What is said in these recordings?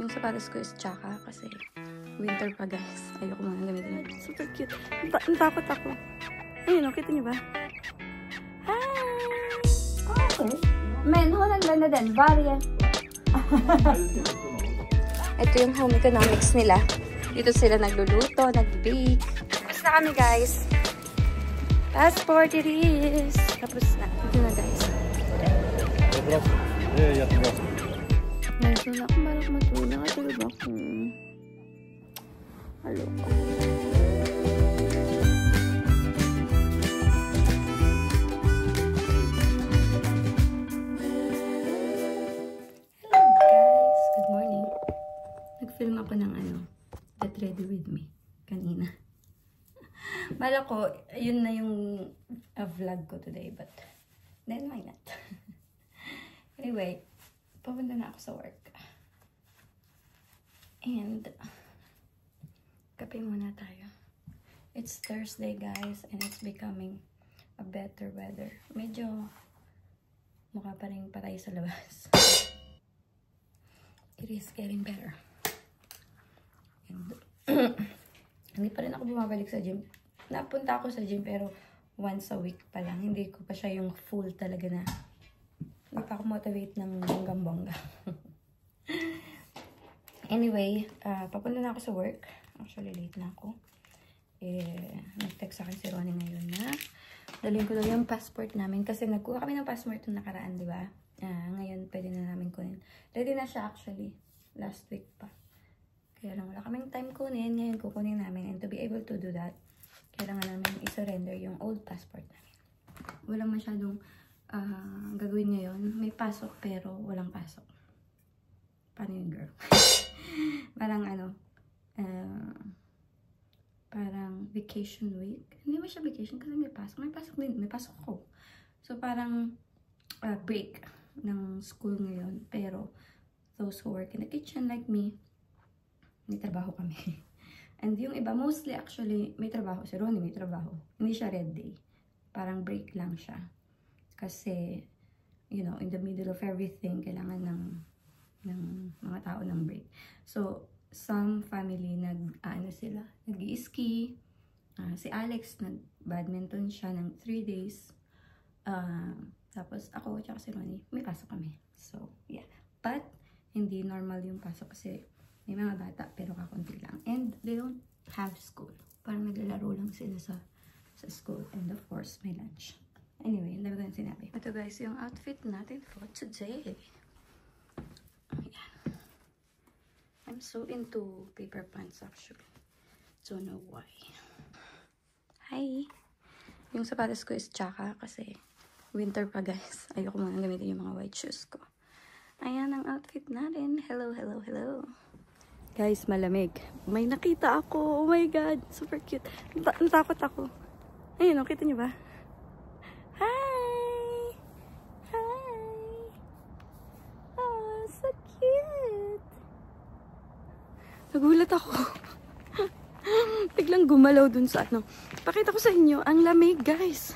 Yung sapatos ko is tsaka kasi winter pa guys. Ayoko muna gamitin. Super cute. Natakot ako. Ayun, kita niyo ba? Hi! Okay. Men, honan ganda din. Variant. Ito yung home economics nila. Dito sila nagluluto, nag-bake. Tapos na kami guys. Passport it is. Tapos na. Ito na guys. Nasa na ako marap matulog. Nakatulog ako. Halo ko. Nag-film ako ng Get Ready With Me kanina. Bala ko, yun na yung vlog ko today, but then why not? Anyway, papunta na ako sa work. And, kape muna tayo. It's Thursday, guys, and it's becoming a better weather. Medyo mukha pa rin patay sa labas. It is getting better. And, hindi pa rin ako bumabalik sa gym. Napunta ako sa gym pero once a week pa lang. Hindi ko pa siya yung full talaga na. Hindi pa ako motivate ng bonggang-bongga. Anyway, papunta na ako sa work. Actually, late na ako. Nag-text sa akin si Ronnie ngayon na dalhin ko daw yung passport namin. Kasi nagkuha kami ng passport nung nakaraan, di ba? Ngayon, pwede na namin kunin. Ready na siya actually. Last week pa. Kaya lang wala kaming time kunin. Ngayon kukunin namin. And to be able to do that, kailangan namin i-surrender yung old passport namin. Walang masyadong gagawin ngayon. May pasok pero walang pasok. Paano yun, girl? Parang parang vacation week. Hindi mo siya vacation kasi may pasok. May pasok din. May pasok ko. So parang break ng school ngayon. Pero those who work in the kitchen like me, may trabaho kami. And yung iba, mostly actually, may trabaho. Si Ronnie may trabaho. Hindi siya red day. Parang break lang siya. Kasi, you know, in the middle of everything, kailangan ng mga tao ng break. So, some family nag-i-ski. Si Alex, nag-badminton siya ng 3 days. Tapos, ako, tsaka si Ronnie, may pasok kami. So, yeah. But, hindi normal yung pasok kasi may mga bata, pero kakunti lang. And they don't have school. Parang naglalaro lang sila sa school. And of course, may lunch. Anyway, hindi ko yung sinabi. Ito guys, yung outfit natin for today. Ayan. I'm so into paper pants actually. Don't know why. Hi! Yung sapatos ko is tsaka kasi winter pa guys. Ayoko muna gamitin yung mga white shoes ko. Ayan ang outfit natin. Hello, hello, hello. Guys, malamig. May nakita ako. Oh my God. Super cute. Natakot ako. Ayun, kita niyo ba? Hi! Hi! Oh, so cute! Nagulat ako. Biglang gumalaw dun sa Pakita ko sa inyo. Ang lamig, guys.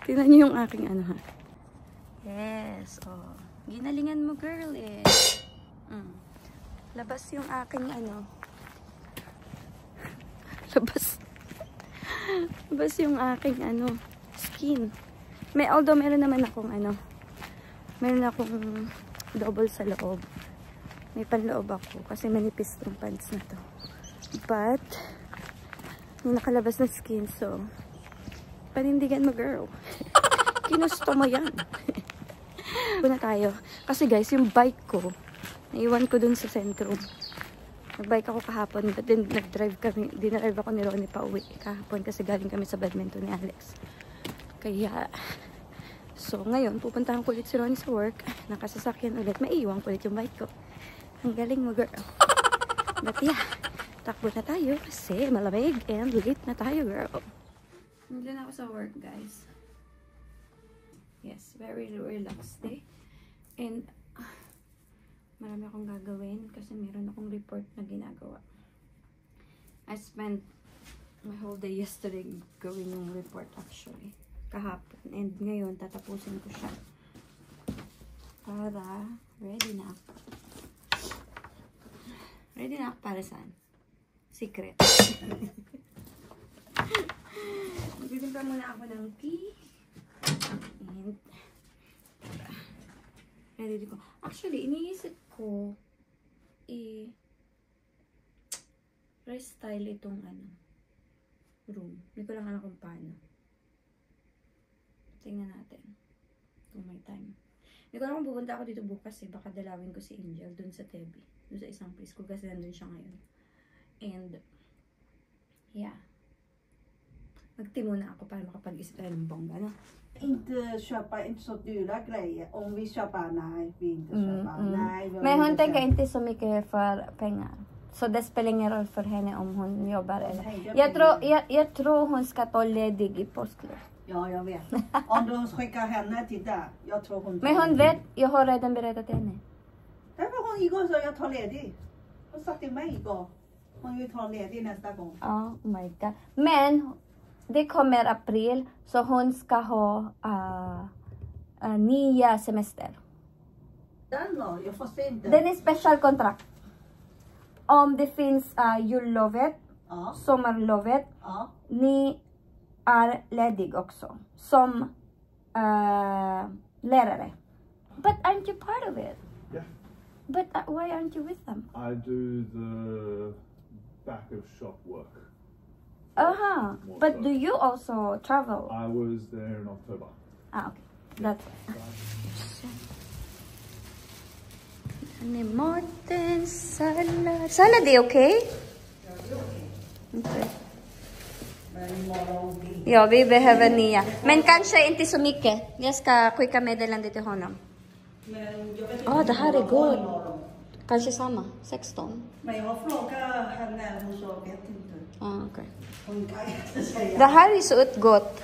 Tingnan niyo yung aking ha. Yes. Oh. Ginalingan mo, girl, eh. Labas yung aking labas yung aking skin. Although meron naman akong meron akong double sa loob. May panloob ako kasi manipis tong pants na to. But may nakalabas na skin, so panindigan mo, girl. Kinusto mo yan. Una tayo. Kasi guys, yung bike ko naiwan ko dun sa sentro. Nagbike ako kahapon, but then nag-drive kami. Dinarive ako ni Ronnie pa uwi kahapon kasi galing kami sa badminton ni Alex. Kaya, so ngayon, pupuntahan ko ulit si Ronnie sa work. Nakasasakyan ulit. Maiiwan ko ulit yung bike ko. Ang galing mo, girl. But yeah, takbo na tayo kasi malamig and late na tayo, girl. Hindi na ako sa work, guys. Yes, very relaxed day. And, marami akong gagawin kasi meron akong report na ginagawa. I spent my whole day yesterday gawin yung report actually. Kahapon. And ngayon, tatapusin ko siya. Para ready na ako. Hindi na para saan. Secret. Magtitimpa muna ako ng tea. And ready ko. Actually, iniisip ko restyle itong room. Hindi ko lang alam kung paano. Tingnan natin. Kung may time. Hindi ko alam kung pupunta ako dito bukas eh. Baka dalawin ko si Angel dun sa Tebi. Dun sa isang preschool kasi nandun siya ngayon. And, yeah. Magtimo na ako para makapag-isip tayo ng bongga, no? Inte köpa inte så dyra grejer. Om vi köper, nej, vi inte köper. Nej, Men hon tänker inte så mycket för pengar. Så det spelar ingen roll för henne om hon jobbar eller. Jag tror hon ska ta ledig i påsklov. Ja, jag vet. Om du skickar henne till där, jag tror hon tar Men hon vet, jag har redan berättat till henne. Därför hon igår så jag tar ledig. Hon sa till mig igår. Hon vill ta ledig nästa gång. Oh my god. Men det kommer april så hon ska ha nya semester. Den då? Jag får se inte. Den är special kontrakt. Om det finns jullovet, sommarlovet, ni är ledig också som lärare. But aren't you part of it? Yeah. But why aren't you with them? I do the back of shop work. But do you also travel? I was there in October. Okay. That's right. Morten salad. Salad är okej? Okay. Ja, vi behöver nya. Men kanske inte så mycket. Jag ska skicka meddelande till honom. Det här är gott. Kanske samma. 16. Men jag frågar henne, hon sa vet inte. Okay. Hon kan inte säga. Det här är så gott.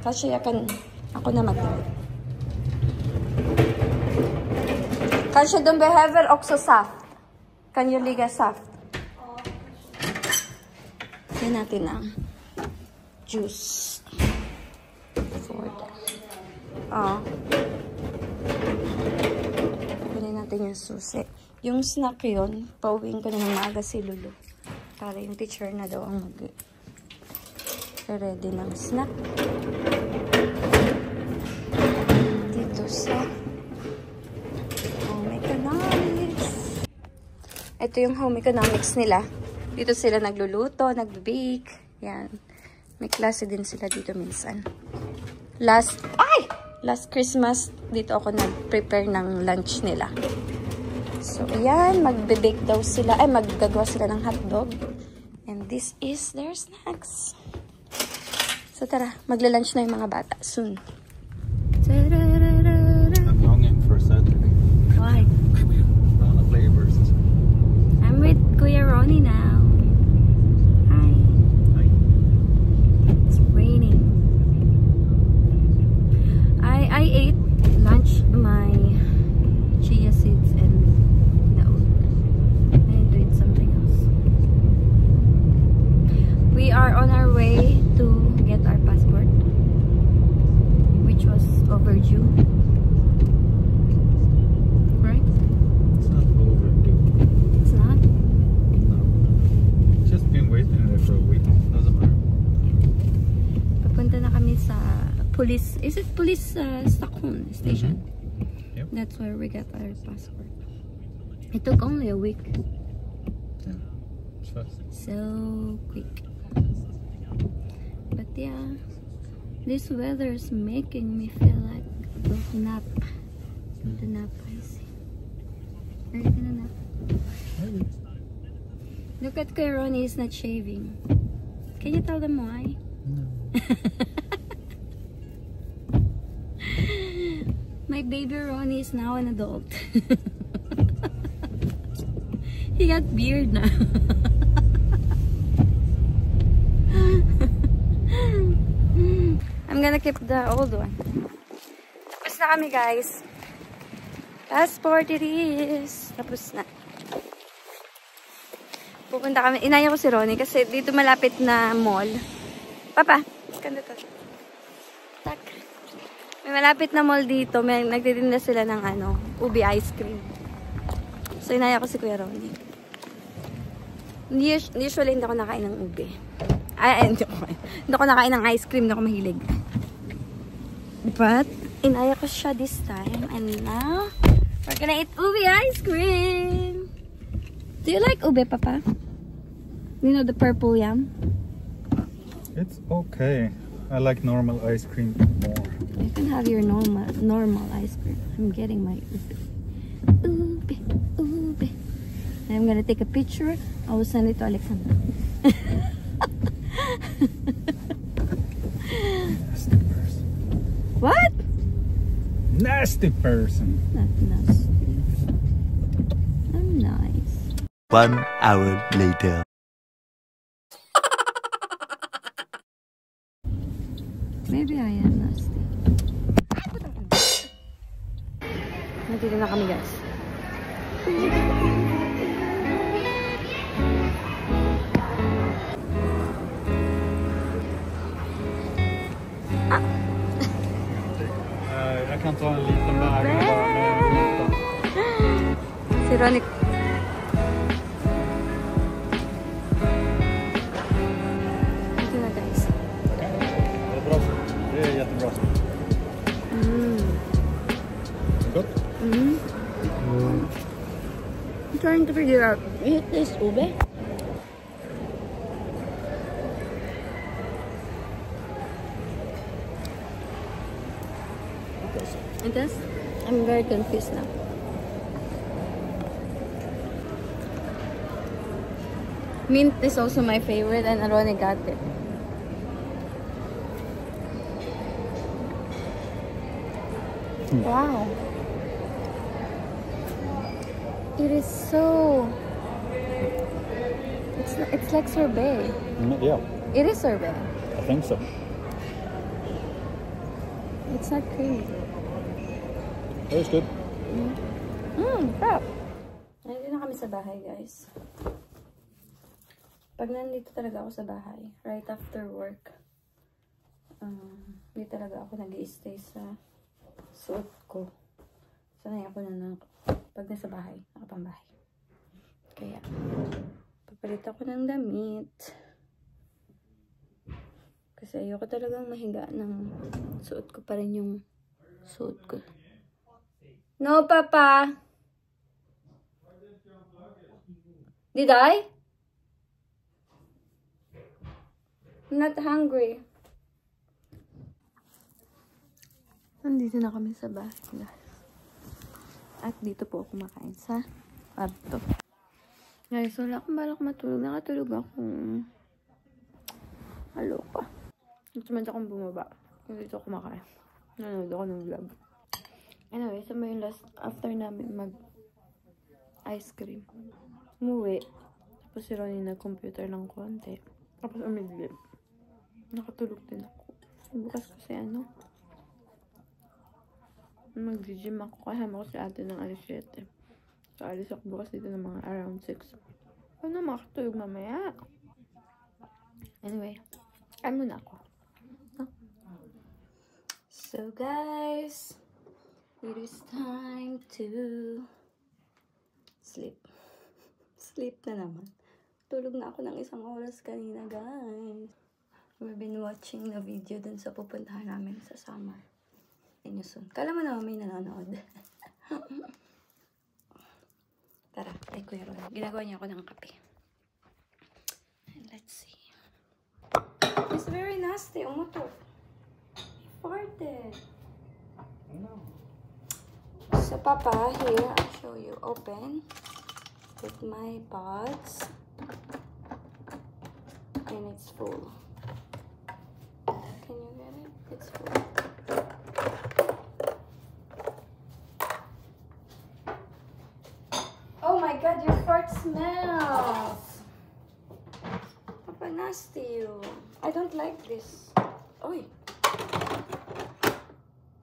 Kanske jag kan... Ako na magtawid. Kanske de behöver också saft. Kan ju ligga saft. Säg natin na. Juice. For that. Kunin natin yung susi. Yung snack yun, pauwiin ko na ng maaga si Lulu. Para yung teacher na daw ang mag-ready ng snack. Dito sa Home Economics. Ito yung Home Economics nila. Dito sila nagluluto, nag-bake. Yan. May klase din sila dito minsan. Last Christmas, dito ako nag-prepare ng lunch nila. So, ayan. Magbe-bake daw sila. Ay, maggagawa sila ng hotdog. And this is their snacks. So, tara. Magla-lunch na yung mga bata soon. I'm longing for Saturday. Why? All the flavors. I'm with Kuya Ronnie now. Hi. Hi. It's raining. I ate lunch, my chia seeds and the oat. I need to eat something else. We are on our way to get our passport, which was overdue. Right? It's not overdue. It's not? No. Just been waiting there for a week. Doesn't matter. Papunta na kami sa police. Is it police Stockholm station? Yep. That's where we got our passport. It took only a week. Yeah. It's fast. So quick. But yeah, this weather is making me feel like go to nap. Go to nap, I see. Are you gonna nap? Maybe. Look at Kuya Ronnie is not shaving. Can you tell them why? No. My baby Ronnie is now an adult. He got beard now. I'm gonna keep the old one. Tapos na kami, guys. Passport it is. Tapos na. Pupunta kami. Inaya ko si Ronnie kasi dito malapit na mall. Papa, ganda to. Tak. May malapit na mall dito. May nagtitinda sila ng ubi ice cream. So, inaya ko si Kuya Ronnie. Usually, hindi ako nakain ng ube. Hindi ako nakain ng ice cream. Hindi ako mahilig. But, inaya ko siya this time. And now, we're gonna eat ube ice cream. Do you like ube, Papa? You know the purple yam? It's okay. I like normal ice cream more. You can have your normal ice cream. I'm getting my ube. Ube, ube. And I'm gonna take a picture. I will send it to Alexandra. Nasty person. What? Nasty person. Not nasty. I'm nice. 1 hour later. Maybe I am nasty. Nandito na kami, guys. Jag kan ta en liten bag bara med Si Ronnie. Ito na, guys. Det är bra. Det är jättebra. Gott. I'm trying to figure out. Eat this ube. It does? I'm very confused now. Mint is also my favorite and Ronnie got it. Wow. It is so... It's like sorbet. Yeah, It is sorbet. I think so. It's not creamy. That was good. Crap. Nandito na kami sa bahay, guys. Pag nandito talaga ako sa bahay, right after work, hindi talaga ako nag-i-stay sa suot ko. Sanay ako na pag nasa bahay, nakapambahay. Kaya, papalit ako ng damit. Kasi ayoko talagang mahiga ng suot ko pa rin yung suot ko. No, Papa! Did I? I'm not hungry. Nandito na kami sa bahay, guys. At dito po ako kumakain sa kwarto. Guys, wala akong balak matulog. Nakatulog ako. Aloka. Gusto man akong bumaba. Dito ako kumakain. Nanood ako ng vlog. Anyway, sa may last after namin mag ice cream. Umuwi. Tapos si Ronnie nag-computer ng konti. Tapos umidlip. Nakatulog din ako. Bukas kasi mag-gym ako. Kasama ko si ate ng alas 7. So, alis ako bukas dito ng mga around 6. Paano makatulog mamaya? Anyway, ano na ako? Huh? So, guys, it is time to sleep. Sleep na naman. Tulog na ako ng 1 oras kanina, guys. We've been watching the video dun sa pupuntahan namin sa summer. In soon. Kala mo naman may nanonood. Tara, ay Kuya Ron. Ginagawa niya ako ng kape. And let's see. It's very nasty. Umutok. He farted. No. So, Papa, here, I'll show you. Open. Put my pods. And it's full. Can you get it? It's full. Oh my god, your fart smells! Papa, nasty you. I don't like this. Oy!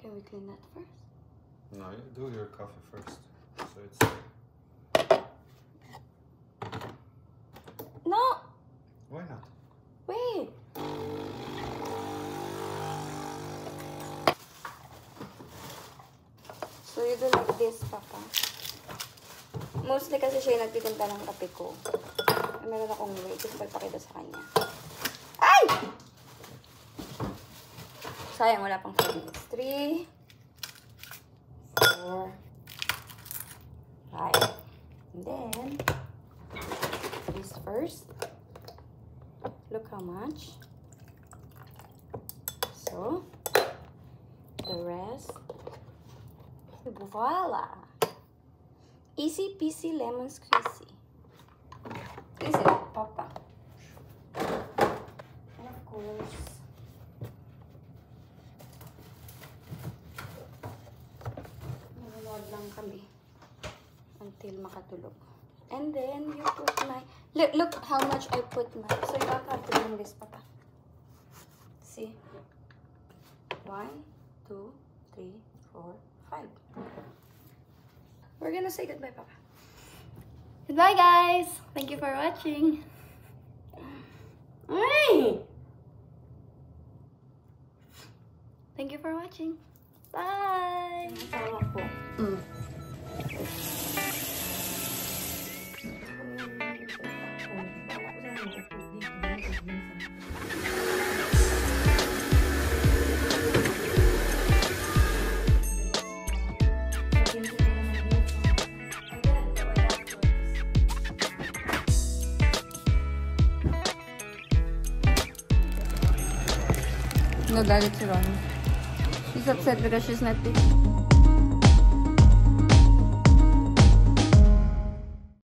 Can we clean that first? No, you do your coffee first. So it's... No! Why not? Wait! So you do like this, Papa. Mostly kasi siya yung nagtitinta ng kape ko. Meron akong way. Gusto ko ipakita sa kanya. Ay! Sayang, wala pang 4 minutes. 3, 4, 5. And then, this first. Look how much. So, the rest. Voila! Easy peasy lemon squeezy. This is Papa. And of course, nanonood lang kami until makatulog. And then you put my look how much I put my. So you have to do this, Papa. See? 1, 2, 3, 4, 5. We're gonna say goodbye, Papa. Goodbye, guys. Thank you for watching. Thank you for watching. Bye. Nagalit si Ron. She's upset because she's not